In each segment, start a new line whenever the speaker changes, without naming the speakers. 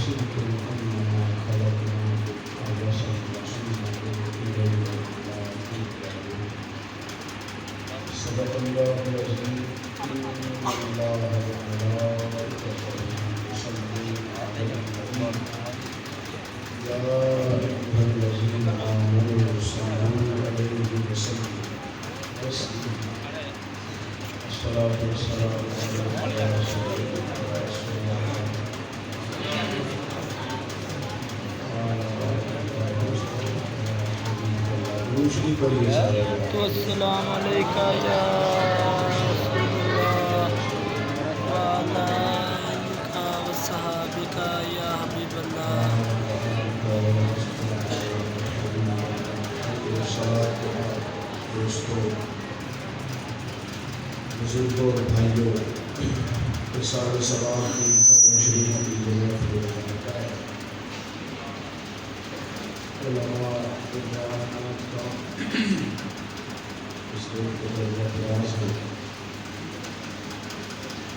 أَفَحَسِبْتُمْ أَنَّمَا خَلَقْنَاكُمْ عَبَثًا وَأَنَّكُمْ إِلَيْنَا لَا تُرْجَعُونَ صدق الله العظيم إن الله وملائكته يصلون على النبي يا أيها الذين آمنوا صلوا عليه وسلموا تسليما الصلاة والسلام على رسول الله روشنی پڑی ہے
تو السلام علیکم یا رسول اللہ وعلا آلک و صحابک یا حبیب اللہ.
دوستو، بزرگوں اور بھائیوں، رسالہ سلام کی ختم شریف کی ضرورت ہے. علماء بیانات کا اس دن کو درجہ پریاس ہے.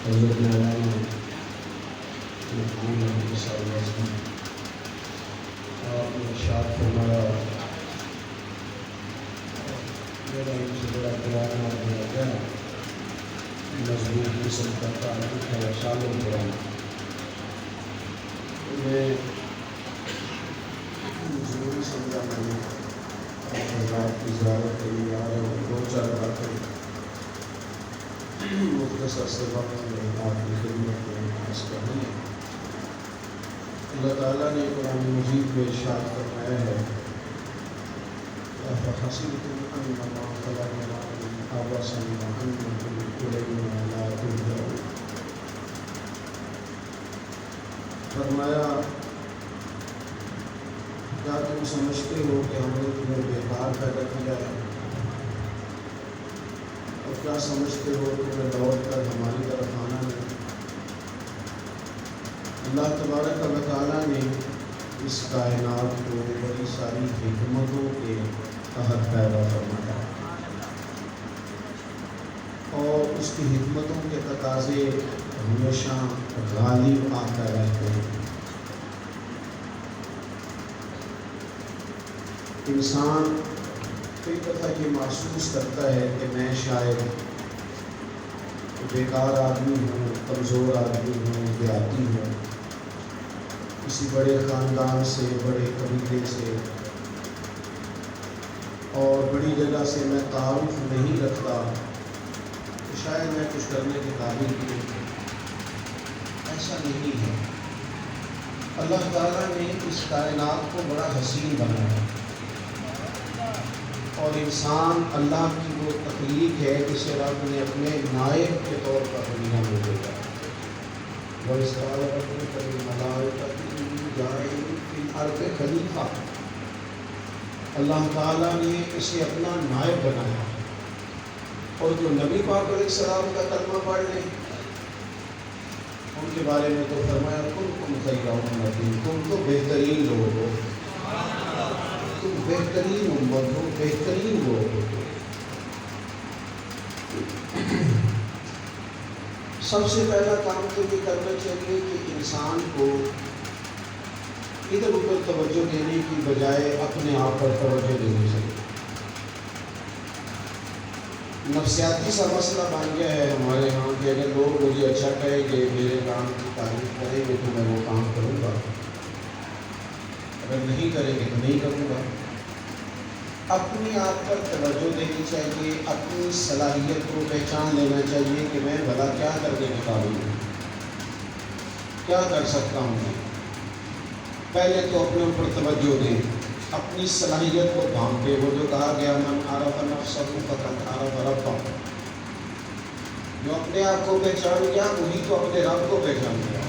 حضرت مولانا مقبول احمد صاحب اعظم آپ نے ارشاد فرمایا، میرا ان سے بڑا پرانا میرا گیا مضبوط قسم کا تعلق ہے سالوں پرانا. میں ضروری سمجھا میں نے حضرات کی زیارت کے لیے آ رہے ہوں. دو چار باتیں مختصر سے وقت میں آپ کی خدمت میں عرض کرنی ہے. اللہ تعالیٰ نے قرآن مجید میں ارشاد فرمایا ہے، أَفَحَسِبْتُمْ أَنَّمَا خَلَقْنَاكُمْ عَبَثًا وَأَنَّكُمْ إِلَيْنَا لَا تُرْجَعُونَ. فرمایا، کیا تم سمجھتے ہو کہ ہم نے تمہیں بیکار پیدا کیا ہے؟ اور کیا سمجھتے ہو تمہیں لوٹ کر ہماری طرف آنا ہے؟ اللہ تبارک و تعالیٰ نے اس کائنات کو بڑی ساری حکمتوں کے تحت پیدا فرمایا اور اس کی حکمتوں کے تقاضے ہمیشہ غالب آتا رہتے ہیں. انسان کئی دفعہ یہ محسوس کرتا ہے کہ میں شاید بیکار آدمی ہوں، کمزور آدمی ہوں، دیہاتی ہوں، کسی بڑے خاندان سے، بڑے قبیلے سے اور بڑی جگہ سے میں تعارف نہیں رکھتا، تو شاید میں کچھ کرنے کے قابل بھی نہیں. ایسا نہیں ہے. اللہ تعالیٰ نے اس کائنات کو بڑا حسین بنایا اور انسان اللہ کی وہ تخلیق ہے جسے رب نے اپنے نائب کے طور پر دنیا میں بھیجا. وَإِذْ قَالَ رَبُّكَ لِلْمَلَائِكَةِ إِنِّي جَاعِلٌ فِي الْأَرْضِ خَلِيفَةً. اللہ تعالیٰ نے اسے اپنا نائب بنایا. اور جو نبی پاک علیہ السلام کا کلمہ پڑھ لیں ان کے بارے میں تو فرمایا، کُنتُمْ خَيْرَ أُمَّةٍ، تم تو بہترین لوگ ہو، تم بہترین امت ہو، بہترین لوگ ہو. سب سے پہلا کام تو یہ کرنا چاہیے کہ انسان کو ادھر ادھر توجہ دینے کی بجائے اپنے آپ پر توجہ دینی چاہیے. نفسیاتی سا مسئلہ بن گیا ہے ہمارے یہاں کہ اگر لوگ مجھے اچھا کہیں گے، میرے کام کی تعریف کریں گے تو میں وہ کام کروں گا، اگر نہیں کریں گے تو نہیں کروں گا. اپنے آپ پر توجہ دینی چاہیے، اپنی صلاحیت کو پہچان لینا چاہیے کہ میں بھلا کیا کرنے کے قابل ہوں، کیا کر سکتا ہوں. میں پہلے تو اپنے اوپر توجہ دیں، اپنی صلاحیت کو بھانپے. وہ جو کہا گیا، من عرف نفسہ فقد عرف ربہ، جو اپنے آپ کو پہچان گیا وہی تو اپنے رب کو پہچان گیا.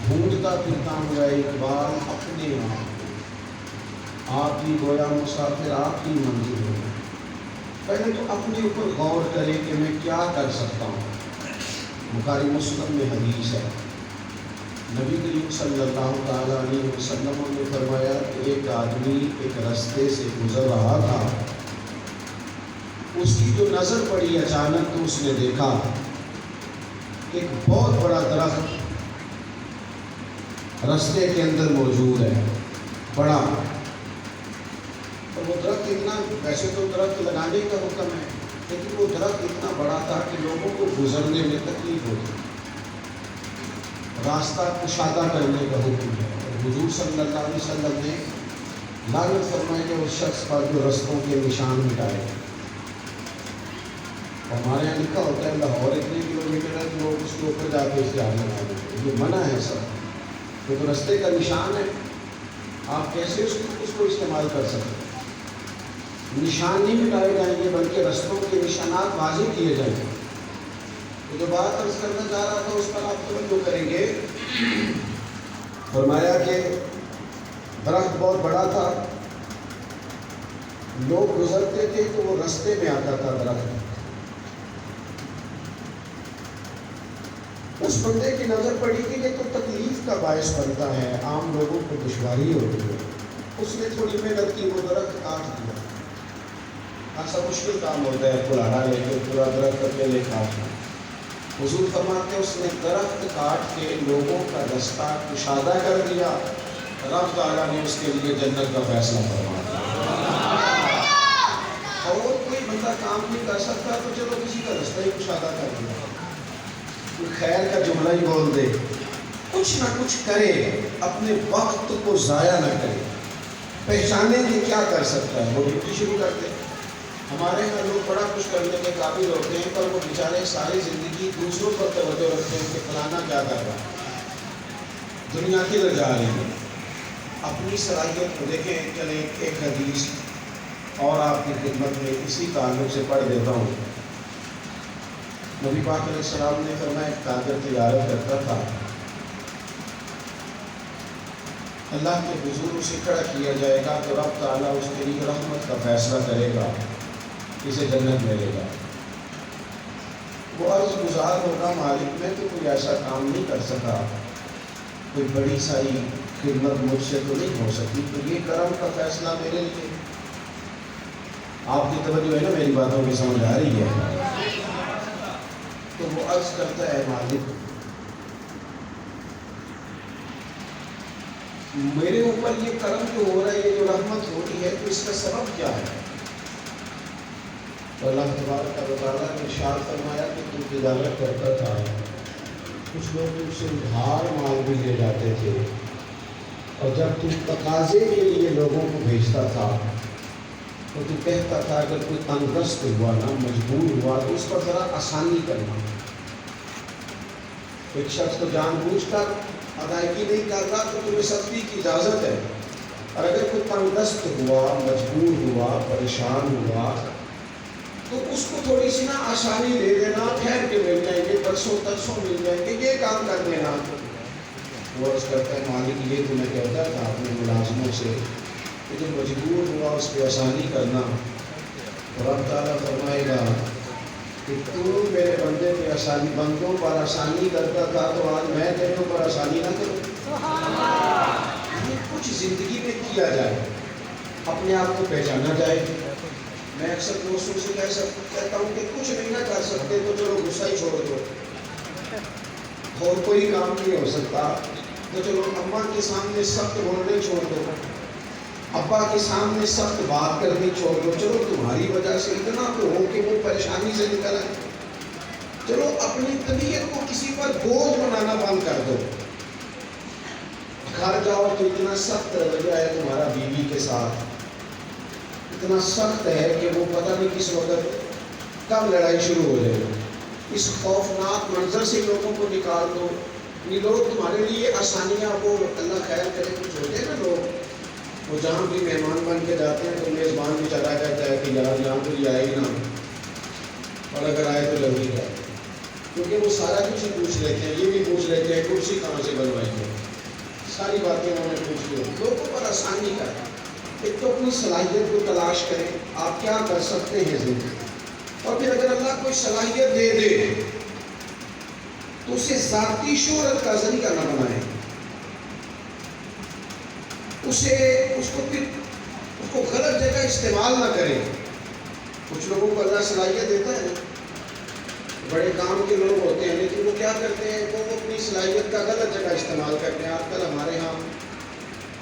ڈھونڈتا پھرتا ہوا اقبال اپنے آپ ہی گویا مسافر آپ ہی منزل ہو. پہلے تو اپنے اوپر غور کرے کہ میں کیا کر سکتا ہوں. بخاری مسلم میں حدیث ہے، نبی کریم صلی اللہ تعالیٰ علیہ وسلم نے فرمایا کہ ایک آدمی ایک راستے سے گزر رہا تھا، اس کی جو نظر پڑی اچانک تو اس نے دیکھا ایک بہت بڑا درخت رستے کے اندر موجود ہے بڑا، اور وہ درخت اتنا، ویسے تو درخت لگانے کا حکم ہے لیکن وہ درخت اتنا بڑا تھا کہ لوگوں کو گزرنے میں تکلیف ہوتی، راستہ کشادہ کرنے کا حکم ہے۔ اور حضور صلی اللہ علیہ وسلم نے لعنت فرمائی کہ اس شخص پر جو رستوں کے نشان مٹائے۔ ہمارے یہاں لکھا ہوتا ہے لاہور اتنے کلومیٹر ہے تو لوگ اس کے اوپر جا کے اشتہار لگاتے ہیں، یہ منع ہے سب، یہ تو رستے کا نشان ہے، آپ کیسے اس کو استعمال کر سکتے ہیں؟ نشان نہیں مٹائے جائیں گے بلکہ رستوں کے نشانات واضح کیے جائیں گے۔ تو جو بات عرض کرنا چاہ رہا تھا اس پر آپ توجہ کریں گے۔ فرمایا کہ درخت بہت بڑا تھا، لوگ گزرتے تھے تو وہ رستے میں آتا تھا درخت۔ اس بندے کی نظر پڑی کہ یہ تو تکلیف کا باعث بنتا ہے، عام لوگوں کو دشواری ہوتی ہے، اس نے تھوڑی محنت کی، وہ درخت کاٹ دیا۔ ایسا مشکل کام ہوتا ہے کلاڑا لے کے پورا درخت اکیلے کاٹنا۔ حضور فرماتے اس نے درخت کاٹ کے لوگوں کا رستہ کشادہ کر دیا، رب تعالیٰ نے اس کے لیے جنت کا فیصلہ فرما دیا۔ اور کوئی بندہ کام نہیں کر سکتا تو چلو کسی کا رستہ ہی کشادہ کر دیا، کوئی خیر کا جملہ ہی بول دے، کچھ نہ کچھ کرے، اپنے وقت کو ضائع نہ کرے، پہچانے کہ کیا کر سکتا ہے، وہ ڈیوٹی شروع کر دے۔ ہمارے یہاں لوگ بڑا کچھ کرنے کے قابل ہوتے ہیں پر وہ بیچارے ساری زندگی دوسروں پر توجہ رکھتے ہیں کہ فلانا کیا کر رہا ہے، دنیا کدھر جا رہی ہے، اپنی صلاحیت کو دیکھیں۔ چلیں ایک حدیث اور آپ کی خدمت میں اسی تعلق سے پڑھ دیتا ہوں۔ نبی پاک علیہ السلام نے فرمایا ایک تاجر تجارت کرتا تھا، اللہ کے حضور اسے کھڑا کیا جائے گا تو رب تعالیٰ اس کے لیے رحمت کا فیصلہ کرے گا، اسے جنت ملے گا۔ وہ عرض گزار ہوگا مالک میں تو کوئی ایسا کام نہیں کر سکا، کوئی بڑی ساری خدمت مجھ سے تو نہیں ہو سکی، تو یہ کرم کا فیصلہ میرے لیے۔ آپ کی توجہ ہے نا میری باتوں کی سمجھ آ رہی ہے؟ تو وہ عرض کرتا ہے مالک میرے اوپر یہ کرم جو ہو رہا ہے، یہ جو رحمت ہو رہی ہے، تو اس کا سبب کیا ہے؟ تو اللہ تبارک و تعالیٰ نے ارشاد فرمایا کہ تو تجارت کرتا تھا، کچھ لوگ تم سے ادھار مال بھی لے جاتے تھے، اور جب تم تقاضے کے لیے لوگوں کو بھیجتا تھا تو تو کہتا تھا اگر کوئی تنگست ہوا نا، مجبور ہوا تو اس پر ذرا آسانی کرنا۔ ایک شخص تو جان بوجھ کر ادائیگی نہیں کر رہا تو تمہیں سختی کی اجازت ہے، اور اگر کوئی تنگست ہوا، مجبور ہوا، پریشان ہوا تو اس کو تھوڑی سی نا آسانی دے دینا، ٹھہر کے مل جائیں گے، برسوں ترسوں مل جائیں گے، یہ کام کر دینا۔ وہ عرض کرتا ہے مالک یہ تو میں کہتا تھا اپنے ملازموں سے کہ جو مجبور ہوا اس پہ آسانی کرنا، اور رب تعالیٰ فرمائے گا کہ تو میرے بندوں پر آسانی کرتا تھا تو آج میں تیروں پر آسانی نہ کروں۔ کچھ زندگی میں کیا جائے، اپنے آپ کو پہچانا جائے۔ میں اکثر دوستوں سے کہتا ہوں کہ کچھ نہیں نہ کر سکتے تو چلو غصہ ہی چھوڑ دو، اور کوئی کام نہیں ہو سکتا تو چلو اماں کے سامنے سخت بولنے چھوڑ دو، ابا کے سامنے سخت بات کرنی چھوڑ دو، چلو تمہاری وجہ سے اتنا تو ہو کہ وہ پریشانی سے نکل آئے، چلو اپنی طبیعت کو کسی پر بوجھ بنانا بند کر دو۔ گھر جاؤ تو اتنا سخت رویہ ہے تمہارا بیوی کے ساتھ، اتنا سخت ہے کہ وہ پتہ نہیں کس وقت کب لڑائی شروع ہو جائے، اس خوفناک منظر سے لوگوں کو نکال دو۔ یہ لوگ تمہارے لیے آسانیاں، وہ اللہ خیر کرے کچھ ہوتے ہیں نا لوگ، وہ جہاں بھی مہمان بن کے جاتے ہیں تو میزبان بھی چلا کہتا ہے کہ یار یہاں تو یہ آئے ہی نہ، اور اگر آئے تو جلدی جائے، کیونکہ وہ سارا کچھ ہی پوچھ لیتے ہیں، یہ بھی پوچھ لیتے ہیں کرسی کہاں سے بنوائی ہے، ساری باتیں انہوں نے پوچھ لی۔ لوگوں پر آسانی کریں، ایک تو اپنی صلاحیت کو تلاش کریں، آپ کیا کر سکتے ہیں زندگی، اور پھر اگر اللہ کوئی صلاحیت دے دے تو اسے ذاتی شہرت کا ذریعہ نہ بنائیں، اس کو غلط جگہ استعمال نہ کریں۔ کچھ لوگوں کو اللہ صلاحیت دیتا ہے نا، بڑے کام کے لوگ ہوتے ہیں، لیکن وہ کیا کرتے ہیں، وہ اپنی صلاحیت کا غلط جگہ استعمال کرتے ہیں۔ آج کل ہمارے ہاں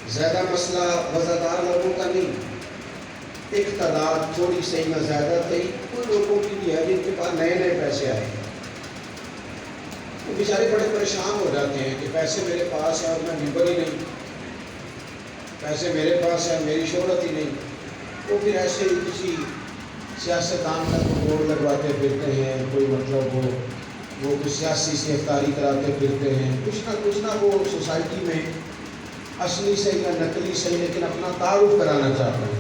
زیادہ مسئلہ وزادار لوگوں کا نہیں، ایک تعداد تھوڑی سی نہ زیادہ تھی ان لوگوں کی بھی ہے جن کے پاس نئے نئے پیسے آئے ہیں، وہ بیچارے بڑے پریشان ہو جاتے ہیں کہ پیسے میرے پاس ہے اور میں ممبر ہی نہیں، پیسے میرے پاس ہے میری شہرت ہی نہیں۔ وہ پھر ایسے ہی کسی سیاستدان کا بورڈ لگواتے پھرتے ہیں، کوئی مطلب وہ کچھ سیاسی سے افطاری کراتے پھرتے ہیں، کچھ نہ وہ سوسائٹی میں اصلی صحیح یا نقلی صحیح لیکن اپنا تعارف کرانا چاہتے ہیں۔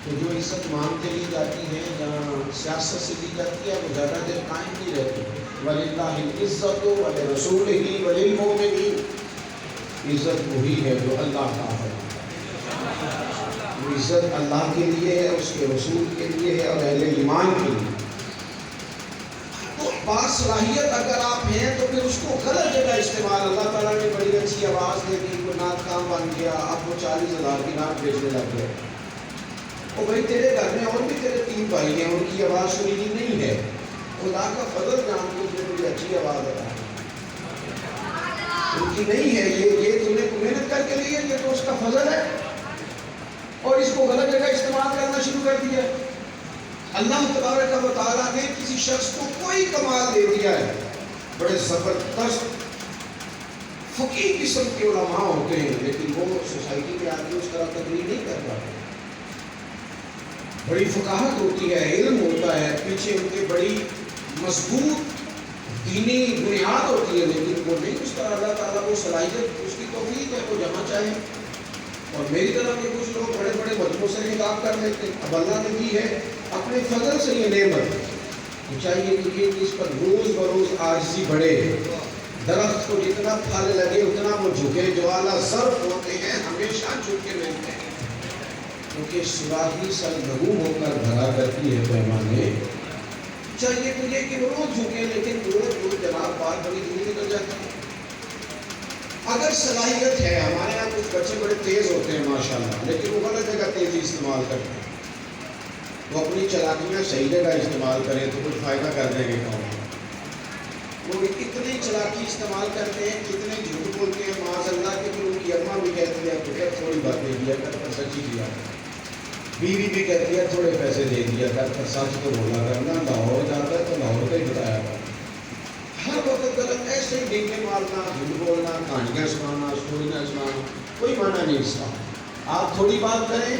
تو جو عزت مان کے لی جاتی ہے، جہاں سیاست سے لی جاتی ہے، وہ زیادہ دیر قائم نہیں رہتی۔ وَلِلَّهِ الْعِزَّةُ وَلِرَسُولِهِ وَلِلْمُؤْمِنِينَ، عزت وہی ہے جو اللہ کا ہے، وہ عزت اللہ کے لیے ہے، اس کے رسول کے لیے ہے اور اہل ایمان کے لیے۔ تو باصلاحیت اگر آپ ہیں تو پھر اس کو غلط جگہ استعمال، اللہ تعالیٰ نے بڑی اچھی آواز دے دی، کوئی نعت کام بن گیا، اب وہ 40,000 کی نعت بیچنے لگ گئے۔ وہ بھائی تیرے گھر میں اور بھی تیرے 3 بھائی ہیں، ان کی آواز سنی نہیں ہے، خدا کا فضل جان کے اس نے بڑی اچھی آواز ہے، ان کی نہیں ہے، یہ تم نے محنت کر کے لی ہے، یہ تو اس کا فضل ہے، اور اس کو غلط جگہ استعمال کرنا شروع کر دیا۔ اللہ تبارک و تعالیٰ نے کسی شخص کو کوئی کمال دے دیا ہے، بڑے زبردست فقیہ قسم کے علماء ہوتے ہیں، لیکن وہ سوسائٹی میں آ کے اس طرح تقریر نہیں کر پاتے۔ بڑی فقاہت ہوتی ہے، علم ہوتا ہے، پیچھے ان کے بڑی مضبوط دینی بنیاد ہوتی ہے، لیکن وہ نہیں اس طرح اللہ تعالیٰ کو صلاحیت، اس کی توفیق ہے، وہ جہاں چاہے۔ اور میری طرف کے کچھ لوگ بڑے بڑے مجموعوں سے خطاب کر لیتے ہیں، اب اللہ نے دی ہے اپنے فضل سے یہ نعمت، تو چاہیے کہ اس پر روز بروز عاجزی بڑھے، درخت کو جتنا پھل لگے اتنا وہ جھکے، جو اعلیٰ ظرف ہوتے ہیں ہمیشہ جھکے رہتے ہیں، کیونکہ سراہی سرنگو ہو کر بھرا کرتی ہے پیمانے۔ چاہیے مجھے کہ وہ روز جھکے، لیکن روز جناب بات بڑی دور نکل جاتی ہے۔ اگر صلاحیت ہے، ہمارے یہاں کچھ بچے بڑے تیز ہوتے ہیں ماشاءاللہ، لیکن وہ غلط جگہ تیزی استعمال کرتے ہیں، وہ اپنی چلاکیاں صحیح جگہ استعمال کریں تو کچھ فائدہ کر دیں گے قوم۔ وہ اتنی چلاکی استعمال کرتے ہیں، کتنے جھوٹ بولتے ہیں معاذ اللہ کے، پھر ان کی اماں بھی کہتی ہے کہ تھوڑی باتیں دیا کر پر سچی دیا کر، بیوی بھی کہتی ہے تھوڑے پیسے دے دیا کر پر سچ تو بولا کرنا، لاہور جاتا ہے تو لاہور کا ہی بتایا کر، ہر وقت غلط ایسے ہی ڈینگے مارنا، جھوٹ بولنا، کہانیاں سنانا، اسٹوریاں سنانا، کوئی معنی نہیں اس کا۔ آپ تھوڑی بات کریں،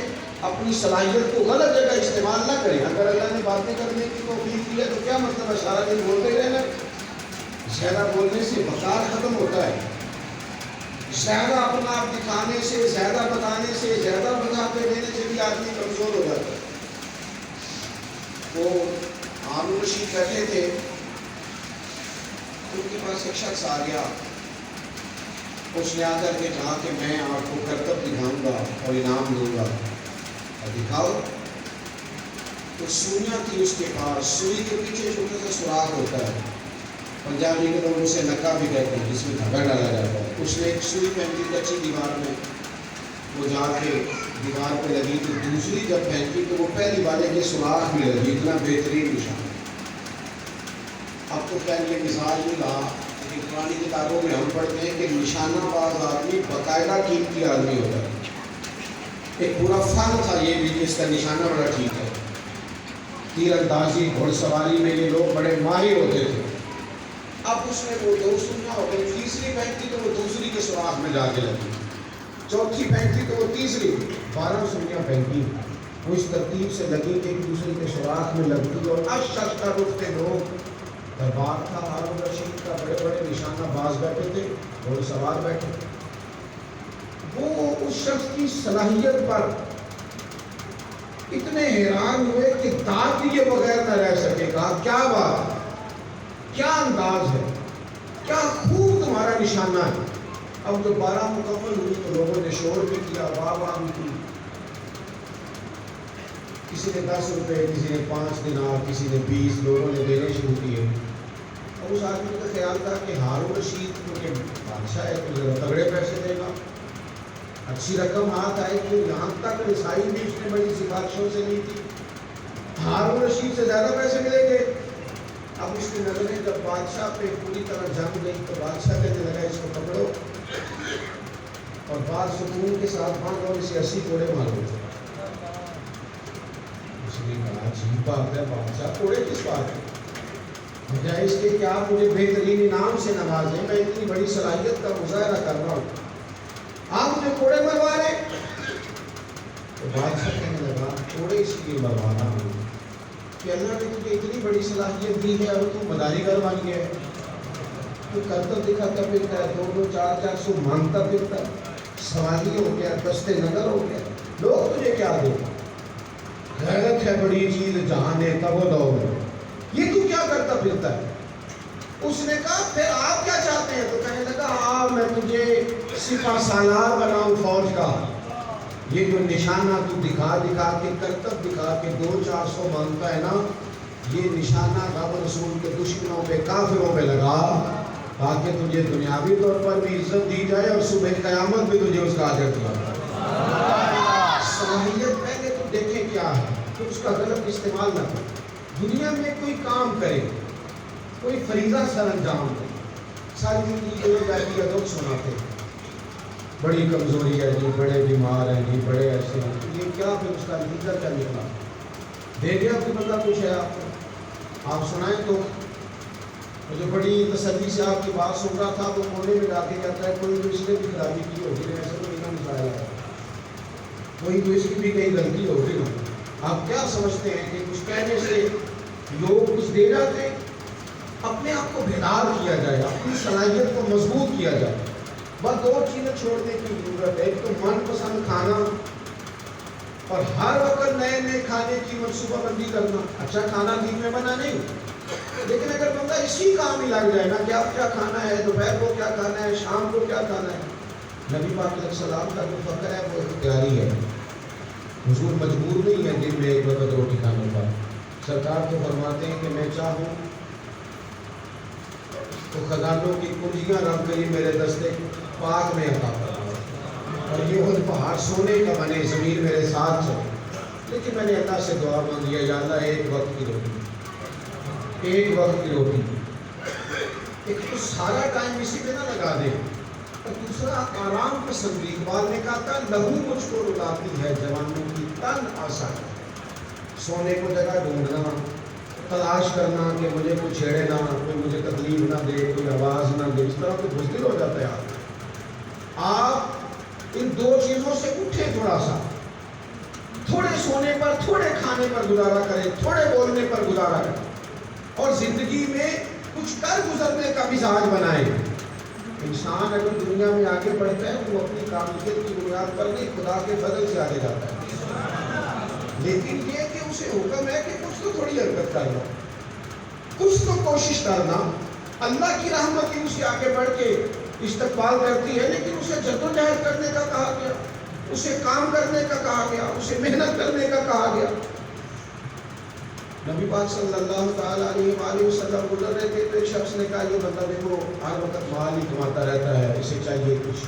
اپنی صلاحیت کو غلط جگہ استعمال نہ کریں۔ اگر اللہ نے باتیں کرنے کی توفیق دی ہے تو کیا مطلب ہے سارا دن بولتے رہنا؟ زیادہ بولنے سے وقار ختم ہوتا ہے، زیادہ اپنا آپ دکھانے سے، زیادہ بتانے سے، زیادہ وضاحتیں دینے سے بھی آدمی کمزور ہو جاتا ہے۔ وہ ہارون رشید کہتے تھے، ان کے پاس ایک شخص آ گیا، اس نے آ کر کے کہا کہ میں آپ کو کرتب دکھاؤں گا اور انعام دوں گا، اور دکھاؤ۔ تو سوئیاں تھی اس کے پاس، سوئی کے پیچھے چھوٹا سا سوراخ ہوتا ہے، پنجابی کے لوگ اسے نکا بھی کہتے ہیں، جس میں دھاگا ڈالا جاتا ہے۔ اس نے ایک سوئی پہنی کچی دیوار میں، وہ جا کے دیوار پہ لگی، تو دوسری جب پہنچی تو وہ پہلی والے کے سوراخ میں لگی، اتنا بہترین نشان۔ اب تو خیر یہ مثال نہیں رہا، لیکن پرانی کتابوں میں ہم پڑھتے ہیں کہ نشانہ باز آدمی باقاعدہ قیمتی آدمی ہوتا ہے، ایک پورا فن تھا یہ بھی کہ اس کا نشانہ بڑا ٹھیک ہے۔ تیر اندازی، گھوڑ سواری میں یہ لوگ بڑے ماہر ہوتے تھے۔ اب اس نے وہ 2 سوئیاں ہو گئی، تیسری پہنچی تو وہ دوسری کے سوراخ میں جا کے لگی، چوتھی پہنچی تو وہ تیسری، 12 سوئیاں پہنچی، وہ اس ترتیب سے لگی کہ ایک دوسرے کے سوراخ میں لگتی، اور اششتا رفتے لوگ، دربار تھا ہارون رشید کا، بڑے بڑے نشانہ باز بیٹھے تھے، گھوڑ سوار بیٹھے تھے۔ وہ اس شخص کی صلاحیت پر اتنے حیران ہوئے کہ داد دیے بغیر نہ رہ سکے، کہا کیا بات ہے، کیا انداز ہے، کیا خوب تمہارا نشانہ ہے۔ اب جب 12 مکمل ہوئی تو لوگوں نے شور بھی کیا، واہ واہ بھی کی، کسی نے 10 روپے، کسی نے 5 دینار، کسی نے 20، لوگوں نے دینے شروع کیے۔ اور اس آدمی کا خیال تھا کہ ہارون رشید کیونکہ بادشاہ ہے تو ذرا تگڑے پیسے دے گا، اچھی رقم ہاتھ آئے کہ یہاں تک رسائی بھی اس نے بڑی سفارشوں سے لی تھی، ہارون رشید سے زیادہ پیسے ملیں گے۔ اب اس کی نظریں جب بادشاہ پہ پوری طرح جم گئی تو بادشاہ کہنے لگا اس کو پکڑو اور بات سکون کے ساتھ باندھو اور اسے 80 کوڑے مارو. اس نے کہا عجیب بات ہے بادشاہ, کوڑے کس بات ہے؟ بجائے اس کے کہ آپ مجھے بہترین انعام سے نوازیں, میں اتنی بڑی صلاحیت کا مظاہرہ کر رہا ہوں, آپ مجھے کوڑے مروا رہے. تو بادشاہ کہنے لگا کوڑے اس لیے مروا رہا ہوں کہ اللہ نے تجھے اتنی بڑی صلاحیت دی ہے اور تو مداری گھر بن گیا ہے, تو کرتا دکھاتا پھرتا ہے, 200 400 مانگتا پھرتا ہے, سوالی ہو گیا, دستے نگر ہو گیا, لوگ تجھے کیا دیں؟ غیرت ہے بڑی چیز جہاں نے تب و دو میں, یہ تو کیا کرتا پھرتا ہے؟ اس نے کہا پھر آپ کیا چاہتے ہیں؟ تو کہنے لگا ہاں میں تجھے سپہ سالار بناؤں فوج کا, یہ جو نشانہ تو دکھا دکھا کے کرتب دکھا کے 200-400 مانگتا ہے نا, یہ نشانہ رب رسول کے دشمنوں پہ کافروں پہ لگا تاکہ تجھے دنیاوی طور پر بھی عزت دی جائے اور صبح قیامت بھی تجھے اس کا اجر دیا جائے. صلاحیت پہلے تو دیکھیں کیا ہے, تو اس کا غلط استعمال نہ کریں. دنیا میں کوئی کام کرے, کوئی فریضہ سر انجام دے, ساری زندگی یہ بیٹھی کا دکھ سناتے بڑی کمزوری ہے جی, بڑے بیمار ہیں جی, بڑے ایسے ہیں, یہ کیا پھر اس کا نتیجہ کیا نکلا؟ دے گیا کوئی بندہ کچھ ہے آپ کو؟ آپ سنائیں تو مجھے بڑی تسلی سے آپ کی بات سن رہا تھا, وہ موڑے میں جا کے کہتا ہے کوئی تو اس نے بھی خرابی کی ہوگی, ایسے تو نہیں نکالا ہے, کوئی تو اس کی بھی کہیں غلطی ہوگی نا. آپ کیا سمجھتے ہیں کہ کچھ کہنے سے لوگ کچھ دے جاتے ہیں؟ اپنے آپ کو بیدار کیا جائے, اپنی صلاحیت کو مضبوط کیا جائے. بس 2 چیزیں چھوڑنے کی ضرورت ہے, ایک تو من پسند کھانا اور ہر وقت نئے نئے کھانے کی منصوبہ بندی کرنا. اچھا کھانا دن میں بنا نہیں, لیکن اگر بندہ اسی کام ہی لگ جائے نا کہ اب کیا کھانا ہے, دوپہر کو کیا کھانا ہے, شام کو کیا کھانا ہے. نبی پاک علیہ السلام کا جو فقر ہے وہ اختیاری ہے, حضور مجبور نہیں ہے دن میں ایک وقت روٹی کھانے کا. سرکار تو فرماتے ہیں کہ میں چاہوں تو خزانوں کی کنجیاں رب کری میرے دستے پاک میں عطا فرما, اور یہ وہ پہاڑ سونے کا بنے, زمین میرے ساتھ چلے. لیکن میں نے اللہ سے دعا مانگی ہے, یا اللہ ایک وقت کی روٹی, ایک وقت کی روٹی. ایک تو سارا ٹائم اسی پہ نہ لگا دے, اور دوسرا آرام پسندی. اقبال نے کہا تھا لہو مجھ کو رلاتی ہے جوانوں کی تن آسان, سونے کو جگہ ڈھونڈنا, تلاش کرنا کہ مجھے کوئی چھیڑے نہ, کوئی مجھے تکلیف نہ دے, کوئی آواز نہ دے, اس طرح تو بزدل ہو جاتا ہے. آپ ان 2 چیزوں سے اٹھیں, تھوڑا سا تھوڑے سونے پر, تھوڑے کھانے پر گزارا کریں, تھوڑے بولنے پر گزارا کریں, اور زندگی میں کچھ کر گزرنے کا مزاج بنائیں. انسان اگر دنیا میں آگے بڑھتا ہے تو وہ اپنی کامیابی کی بنیاد پر نہیں, خدا کے فضل سے آگے جاتا ہے. لیکن یہ کہ اسے حکم ہے کہ کچھ تو تھوڑی حرکت کرنا, کچھ تو کوشش کرنا. اللہ کی رحمت ہی اسے آگے بڑھ کے استقبال کرتی ہے, لیکن اسے جدوجہد کرنے کا کہا گیا, اسے کام کرنے کا کہا گیا, اسے محنت کرنے کا کہا گیا. نبی پاک صلی اللہ تعالیٰ علیہ وآلہ وسلم گزر رہے تھے تو ایک شخص نے کہا یہ بندہ دیکھو ہر وقت مال ہی کماتا رہتا ہے, اسے چاہیے کچھ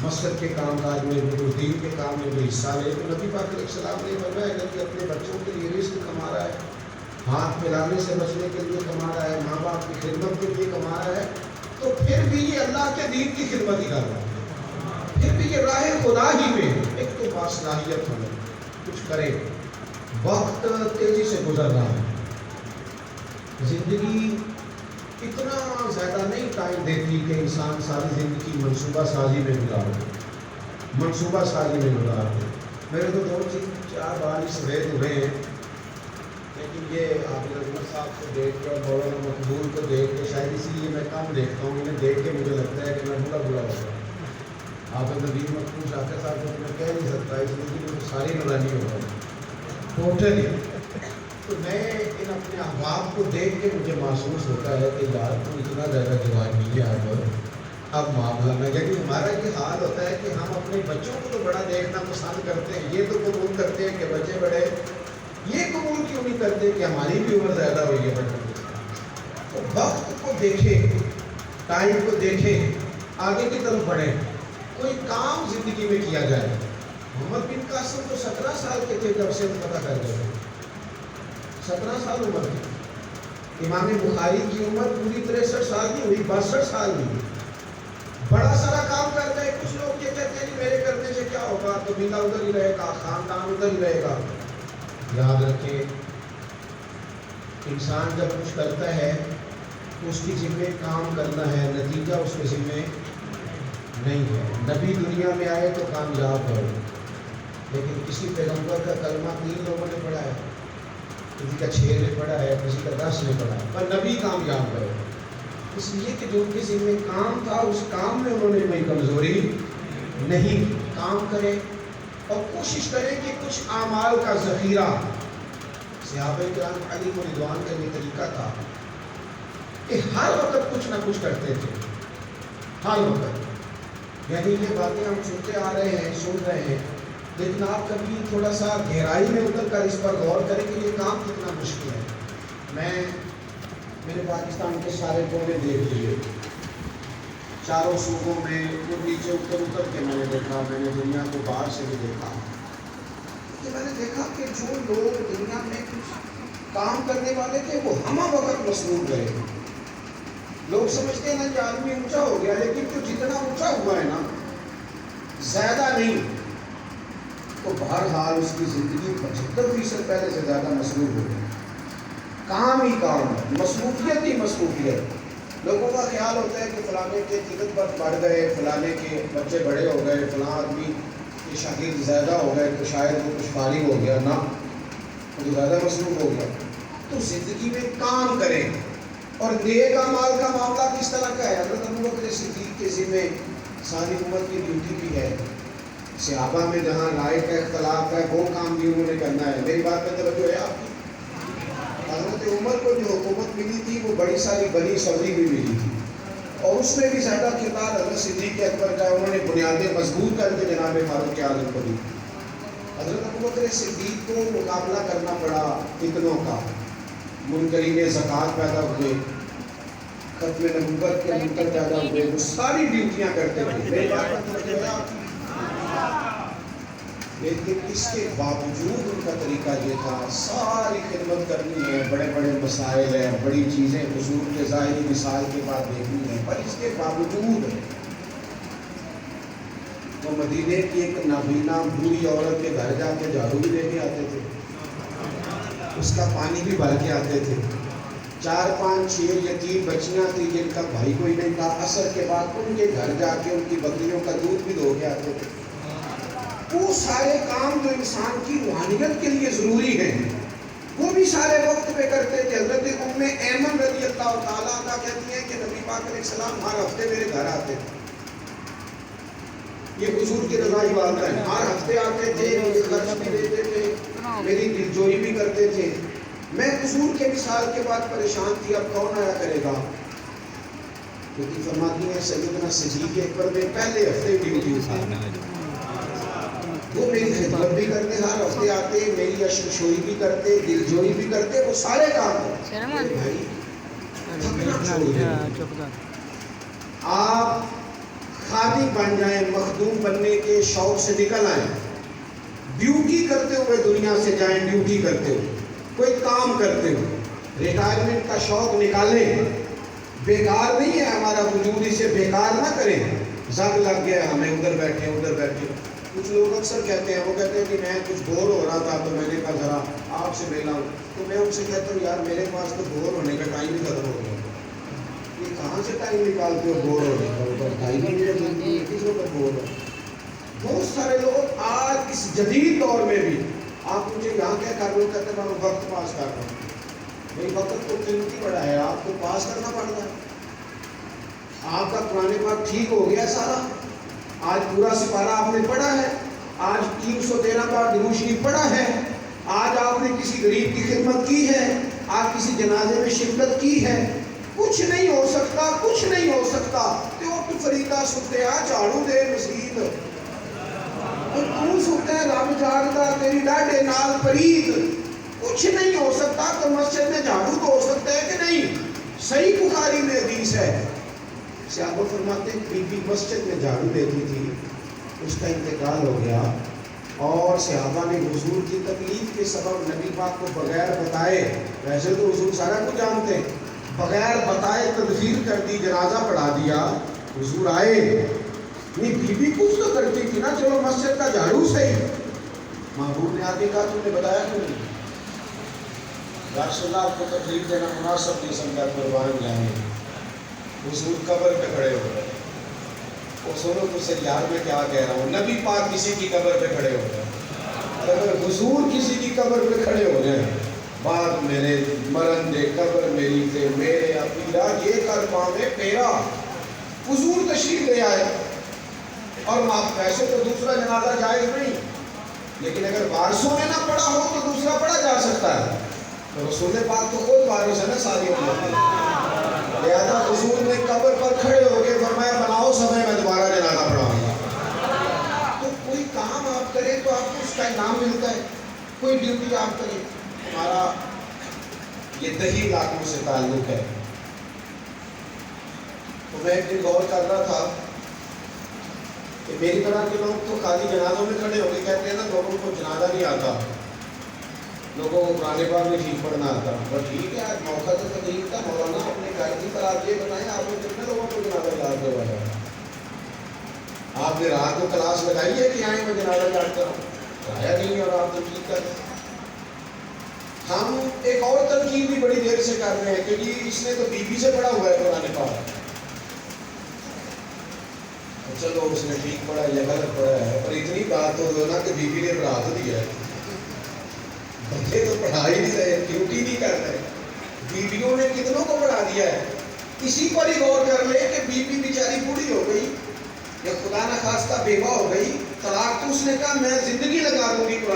مسجد کے کام کاج میں بھی, کچھ دین کے کام میں بھی حصہ لے. تو نبی پاک علیہ السلام نے فرمایا اگر یہ اپنے بچوں کے لیے رزق کما رہا ہے, ہاتھ پھیلانے سے بچنے کے لیے کما رہا ہے, ماں باپ کی خدمت کے لیے کما رہا ہے, تو پھر بھی یہ اللہ کے دین کی خدمت ہی کر رہا ہے, پھر بھی یہ راہ خدا ہی میں ایک تو باصلاحیت ہو, کچھ کرے. وقت تیزی سے گزر رہا ہے, زندگی اتنا زیادہ نہیں ٹائم دیتی کہ انسان ساری زندگی منصوبہ سازی میں گزارے, منصوبہ سازی میں گزارے. میرے تو 2-4 بار اس ریت ہوئے ہیں, لیکن یہ آپ عظمت صاحب کو دیکھ کر, مولانا مقبول کو دیکھ کے, شاید اسی لیے میں کم دیکھتا ہوں, انہیں دیکھ کے مجھے لگتا ہے کہ میں برا ہو گیا. آپ نبی مقبول شاکر صاحب کو میں کہہ نہیں سکتا, اس لیے مجھے ساری نورانی ہو گئی ٹوٹلی. تو میں ان اپنے احباب کو دیکھ کے مجھے محسوس ہوتا ہے کہ یار تو اتنا زیادہ جوانی ہے اب معاملہ میں, یعنی ہمارا یہ حال ہوتا ہے کہ ہم اپنے بچوں کو تو بڑا دیکھنا پسند کرتے ہیں, یہ تو قبول کرتے ہیں کہ بچے بڑے, یہ قبول کیوں نہیں کرتے کہ ہماری بھی عمر زیادہ ہوئی ہے بچوں کی. تو وقت کو دیکھیں, ٹائم کو دیکھیں, آگے کی طرف بڑھیں, کوئی کام زندگی میں کیا جائے. محمد بن قاسم تو 17 سال کے تھے جب سے پتہ کر گئے, 17 سال عمر تھی, امام بخاری کی عمر پوری 63 سال کی ہوئی، 62 سال کی، بڑا سارا کام کرتا ہے. کچھ لوگ یہ کہتے ہیں کہ میرے کرنے سے کیا ہوگا، قبیلہ ادھر ہی رہے گا، خاندان ادھر ہی رہے گا. یاد رکھیں انسان جب کچھ کرتا ہے تو اس کی ذمہ کام کرنا ہے، نتیجہ اس کے ذمہ نہیں ہے. نبی دنیا میں آئے تو کامیاب ہے، لیکن کسی پیغمبر کا کلمہ 3 لوگوں نے پڑھا ہے، کسی کا 6 نے پڑھا ہے، کسی کا 10 نے پڑھا ہے، پر نبی کامیاب ہے. اس لیے کہ جو ان کے ذمہ کام تھا اس کام میں انہوں نے کوئی کمزوری نہیں. کام کریں اور کوشش کریں کہ کچھ اعمال کا ذخیرہ. صحابہ کرام علیہ رضوان کا یہ طریقہ تھا کہ ہر وقت کچھ نہ کچھ کرتے تھے، ہر وقت. یعنی یہ باتیں ہم سنتے آ رہے ہیں، سن رہے ہیں، لیکن آپ کبھی تھوڑا سا گہرائی میں اتر کر اس پر غور کریں کہ یہ کام کتنا مشکل ہے. میرے پاکستان کے سارے کونے دیکھ لیے، چاروں صوبوں میں نیچے اتر کے میں نے دیکھا، میں نے دنیا کو باہر سے بھی دیکھا. کہ میں نے دیکھا کہ جو لوگ دنیا میں کچھ کام کرنے والے تھے وہ ہمہ وقت مصروف رہے. لوگ سمجھتے ہیں نا کہ آدمی اونچا ہو گیا، لیکن جو جتنا اونچا ہوا ہے نا زیادہ نہیں، تو بہرحال اس کی زندگی 75% پہلے سے زیادہ مصروف ہو گئی. کام ہی کام ہے، مصروفیت ہی مصروفیت. لوگوں کا خیال ہوتا ہے کہ فلانے کے طاقت پر بڑھ گئے، فلانے کے بچے بڑے ہو گئے، فلاں آدمی کے شاگرد زیادہ ہو گئے تو شاید وہ کچھ فارغ ہو گیا. نہ، وہ تو زیادہ مصروف ہو گیا. تو زندگی میں کام کریں. اور نیک اعمال کا معاملہ کس طرح کا ہے؟ حضرت ابوبکر صدیق کے ذمہ ساری امت کی ڈیوٹی بھی ہے. صحابہ میں جہاں رائے کا اختلاف ہے وہ کام بھی انہوں نے کرنا ہے. میری بات میں توجہ ہے آپ کی؟ حضرت عمر کو جو حکومت ملی تھی وہ بڑی ساری بنی صدی بھی ملی تھی، اور اس میں بھی زیادہ کردار حضرت صدیق اکبر کا. انہوں نے بنیادیں مضبوط کر کے جناب فاروق اعظم کو دی. حضرت ابوبکر صدیق کو مقابلہ کرنا پڑا فتنوں کا. منکرین زکوٰۃ پیدا ہوئے، ختم نبوت کے منکر پیدا ہوئے، وہ ساری ڈیوٹیاں کرتے تھے. میری بات لیکن اس کے باوجود ان کا طریقہ یہ تھا ساری خدمت کرنی ہے، بڑے بڑے مسائل ہیں، بڑی چیزیں حضور کے ظاہری مثال کے بعد دیکھنی ہے، پر اس کے باوجود وہ مدینے کی ایک نابینا بوڑھی عورت کے گھر جا کے جھاڑو بھی لے کے آتے تھے، اس کا پانی بھی بھر کے آتے تھے. 4 5 6 یتیم بچیاں تھیں جن کا بھائی کوئی نہیں تھا، عصر کے بعد ان کے گھر جا کے ان کی بکریوں کا دودھ بھی دھو کے آتے تھے. وہ سارے کام جو انسان کی روحانیت کے لیے ضروری ہیں وہ بھی سارے وقت پہ کرتے تھے. حضرت ام ایمن رضی اللہ تعالیٰ عنہ کہتی ہیں کہ نبی پاک علیہ السلام ہر ہفتے میرے گھر آتے تھے. یہ حضور کی رضا کی بات ہے. ہر ہفتے آتے تھے، مجھے خرچ بھی دیتے تھے، میری دلجوئی بھی کرتے تھے. میں حضور کے وصال کے بعد پریشان تھی، اب کون آیا کرے گا؟ لیکن فرماتی ہیں سیدنا صدیق اکبر میں پہلے ہفتے ڈیوٹی اٹھانا، وہ میری خدمت بھی کرتے، ہر ہفتے آتے، میری اشرشوئی بھی کرتے، دلجوئی بھی کرتے، وہ سارے کام کرتے. بھائی تھکنا چھوڑ دیں، آپ خادم بن جائیں، مخدوم بننے کے شوق سے نکل آئیں، ڈیوٹی کرتے ہوئے دنیا سے جائیں، ڈیوٹی کرتے ہوئے کوئی کام کرتے ہوئے. ریٹائرمنٹ کا شوق نکالیں، بیکار نہیں ہے ہمارا وجود، اسے بیکار نہ کریں. زنگ لگ گیا ہمیں ادھر بیٹھے ادھر بیٹھے. کچھ لوگ اکثر کہتے ہیں، وہ کہتے ہیں کہ میں کچھ بور ہو رہا تھا تو میں نے کہا ذرا آپ سے ملا ہوں. تو میں ان سے کہتا ہوں یار میرے پاس تو بور ہونے کا ٹائم ہی ختم ہو گیا. یہ کہاں سے ٹائم نکالتے ہو بور ہونے کا؟ ٹائم ہی نہیں ہے، کس وقت بور ہو. بہت سارے لوگ آج اس جدید دور میں بھی آپ مجھے یہاں کیا کر رہے ہو، کہتے ہیں میں وقت پاس کر رہا ہوں. بھائی وقت تو قیمتی بڑا ہے، آپ کو پاس کرنا پڑتا ہے. آپ کا قرآن پاک ٹھیک ہو گیا سارا، آج پورا سپارہ آپ نے پڑھا ہے، آج 313 بار درود شریف پڑھا ہے، آج آپ نے کسی غریب کی خدمت کی ہے، آپ کسی جنازے میں شرکت کی ہے. کچھ نہیں ہو سکتا، کچھ نہیں ہو سکتا. تو فریقہ ستیا جھاڑو دے مسجد، تو سکتا ہے رب جاگتا تیری ڈاڈے نال پرید. کچھ نہیں ہو سکتا تو مسجد میں جھاڑو تو ہو سکتا ہے کہ نہیں؟ صحیح بخاری میں حدیث ہے. صحابہ فرماتے ہیں بی بی مسجد میں جھاڑو دیتی تھی، اس کا انتقال ہو گیا. اور صحابہ نے حضور کی تکلیف کے سبب نبی پاک کو بغیر بتائے، ویسے تو حضور سارا کچھ جانتے ہیں، بغیر بتائے تدفین کر دی، جنازہ پڑھا دیا۔ حضور آئے نہیں، بی بی کچھ تو کرتی تھی نا، چلو مسجد کا جھاڑو صحیح۔ محبوب نے آگے کہا تم نے بتایا کیوں نہیں؟ یا رسول اللہ آپ کو تکلیف دینا مناسب نہیں سمجھا، قربان جائیں۔ حضور قبر پہ کھڑے ہو گئے۔ وہ سنو تو سے یار میں کیا کہہ رہا ہوں، نبی پاک کسی کی قبر پہ کھڑے ہو گئے، اگر حضور کسی کی قبر پہ کھڑے ہو جائیں، بعد میرے مرن دے قبر میری تے میرے اپیرا یہ کر پاوے پیرا، حضور تشریف لے آئے۔ اور ویسے تو دوسرا جنازہ جائز نہیں، لیکن اگر وارثوں نے نہ پڑھا ہو تو دوسرا پڑھا جا سکتا ہے، تو رسول پاک تو خود وارث ہے نا ساری امت میں، لہذا حضور نے قبر پر کھڑے ہو کے فرمایا بناؤ سمے میں دوبارہ جنازہ پڑھاؤں گا۔ تو کوئی کام آپ کریں تو آپ کو اس کا انعام ملتا ہے، کوئی ڈیوٹی آپ کریں۔ ہمارا یہ دیہی علاقوں سے تعلق ہے، تو میں ایک دن غور کر رہا تھا کہ میری طرح کے لوگ تو خالی جنازوں میں کھڑے ہو کے کہتے ہیں نا لوگوں کو جنازہ نہیں آتا، لوگوں کو قرآن پاک میں ٹھیک پڑھنا آتا، پر ٹھیک ہے آج موقع تو تقریب کا، مولانا اپنے گھر کی پر آپ یہ بتائیں آپ نے کتنے لوگوں کو جنازہ یاد کروایا؟ آپ نے رات کو کلاس لگائی ہے کہ آئیں میں جنازہ یاد کروں؟ آیا نہیں اور آپ تنقید کر رہے ہیں۔ ہم ایک اور تنقید بھی بڑی دیر سے کر رہے ہیں کہ جی اس نے تو بی بی سے پڑھا ہوا ہے قرآن پاک، چلو اس نے ٹھیک پڑھا یا غلط پڑھا ہے، پر اتنی بات تو ہو نا کہ بی بی نے پڑھا تو دیا ہے، بچے تو پڑھا ہی نہیں رہے، ڈیوٹی نہیں کر رہے، بیویوں نے کتنوں کو پڑھا دیا ہے۔ اسی پر ہی غور کر لے کہ بی بی بیچاری بوڑھی ہو گئی یا خدا نخواستہ بیوہ ہو گئی، طلاق تو اس نے کہا میں زندگی لگا دوں گی